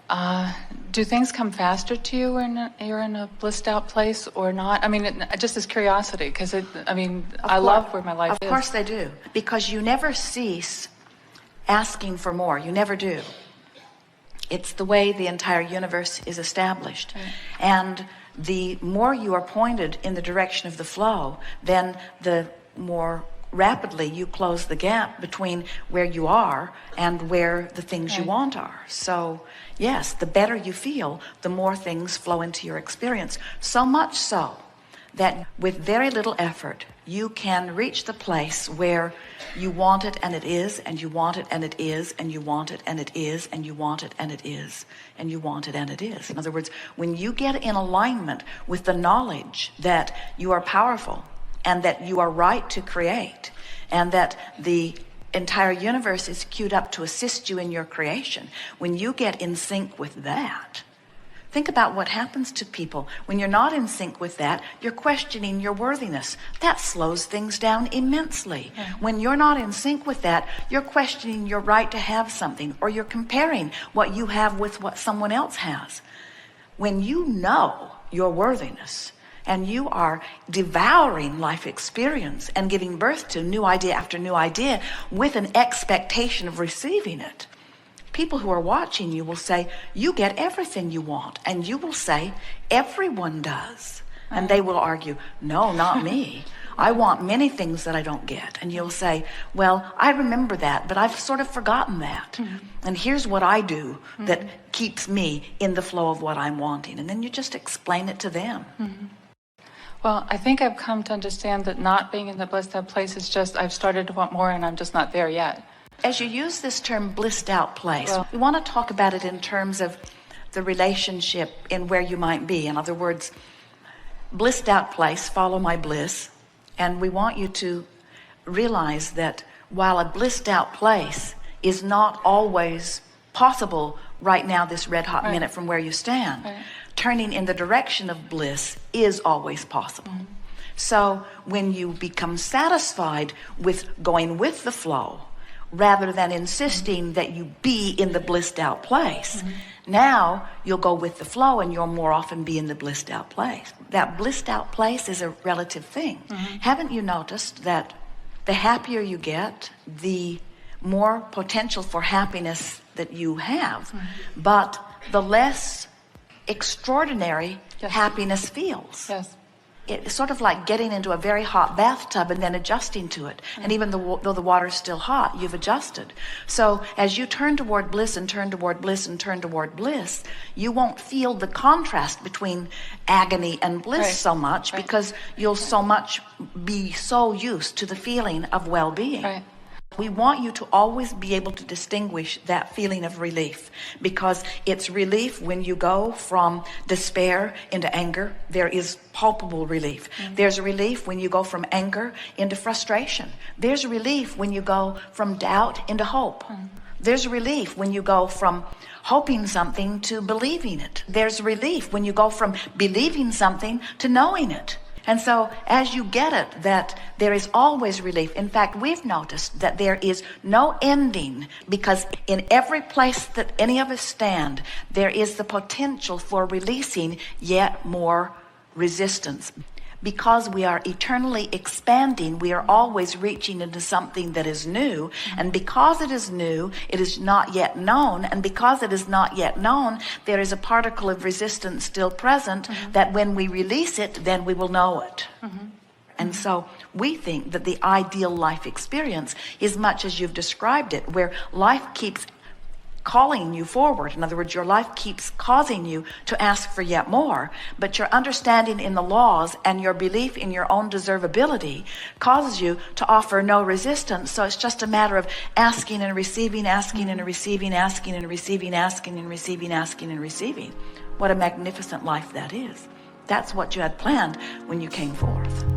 Do things come faster to you when you're in a blissed out place or not? I mean, just as curiosity, because I love where my life is. Of course they do, because you never cease asking for more. You never do. It's the way the entire universe is established. Right. And the more you are pointed in the direction of the flow, then the more rapidly you close the gap between where you are and where the things you want are. So yes, the better you feel, the more things flow into your experience. So much so that with very little effort, you can reach the place where you want it and it is, and you want it and it is, and you want it and it is, and you want it and it is, and you want it and it is. In other words, when you get in alignment with the knowledge that you are powerful and that you are right to create, and that the entire universe is queued up to assist you in your creation, when you get in sync with that, think about what happens to people. When you're not in sync with that, you're questioning your worthiness. That slows things down immensely. Yeah. When you're not in sync with that, you're questioning your right to have something, or you're comparing what you have with what someone else has. When you know your worthiness, and you are devouring life experience and giving birth to new idea after new idea with an expectation of receiving it, people who are watching you will say, you get everything you want. And you will say, everyone does. And they will argue, no, not me. I want many things that I don't get. And you'll say, well, I remember that, but I've sort of forgotten that. Mm-hmm. And here's what I do that keeps me in the flow of what I'm wanting. And then you just explain it to them. Mm-hmm. Well, I think I've come to understand that not being in the blissed out place is just, I've started to want more and I'm just not there yet. As you use this term blissed out place, we want to talk about it in terms of the relationship in where you might be. In other words, blissed out place, follow my bliss. And we want you to realize that while a blissed out place is not always possible right now, this red hot minute from where you stand, turning in the direction of bliss is always possible. Mm-hmm. So when you become satisfied with going with the flow, rather than insisting that you be in the blissed out place, now you'll go with the flow and you'll more often be in the blissed out place. That blissed out place is a relative thing. Haven't you noticed that the happier you get, the more potential for happiness that you have, but the less extraordinary happiness feels? Yes. It's sort of like getting into a very hot bathtub and then adjusting to it. And even though the water's still hot, you've adjusted. So as you turn toward bliss and turn toward bliss and turn toward bliss, you won't feel the contrast between agony and bliss so much, because you'll so much be so used to the feeling of well-being. Right. We want you to always be able to distinguish that feeling of relief, because it's relief when you go from despair into anger. There is palpable relief. There's relief when you go from anger into frustration. There's relief when you go from doubt into hope. There's relief when you go from hoping something to believing it. There's relief when you go from believing something to knowing it. And so as you get it, that there is always relief. In fact, we've noticed that there is no ending, because in every place that any of us stand, there is the potential for releasing yet more resistance. Because we are eternally expanding, we are always reaching into something that is new. And because it is new, it is not yet known. And because it is not yet known, there is a particle of resistance still present, that when we release it, then we will know it. And so we think that the ideal life experience is much as you've described it, where life keeps calling you forward. In other words, your life keeps causing you to ask for yet more, but your understanding in the laws and your belief in your own deservability causes you to offer no resistance. So it's just a matter of asking and receiving, asking and receiving, asking and receiving, asking and receiving, asking and receiving. What a magnificent life that is. That's what you had planned when you came forth.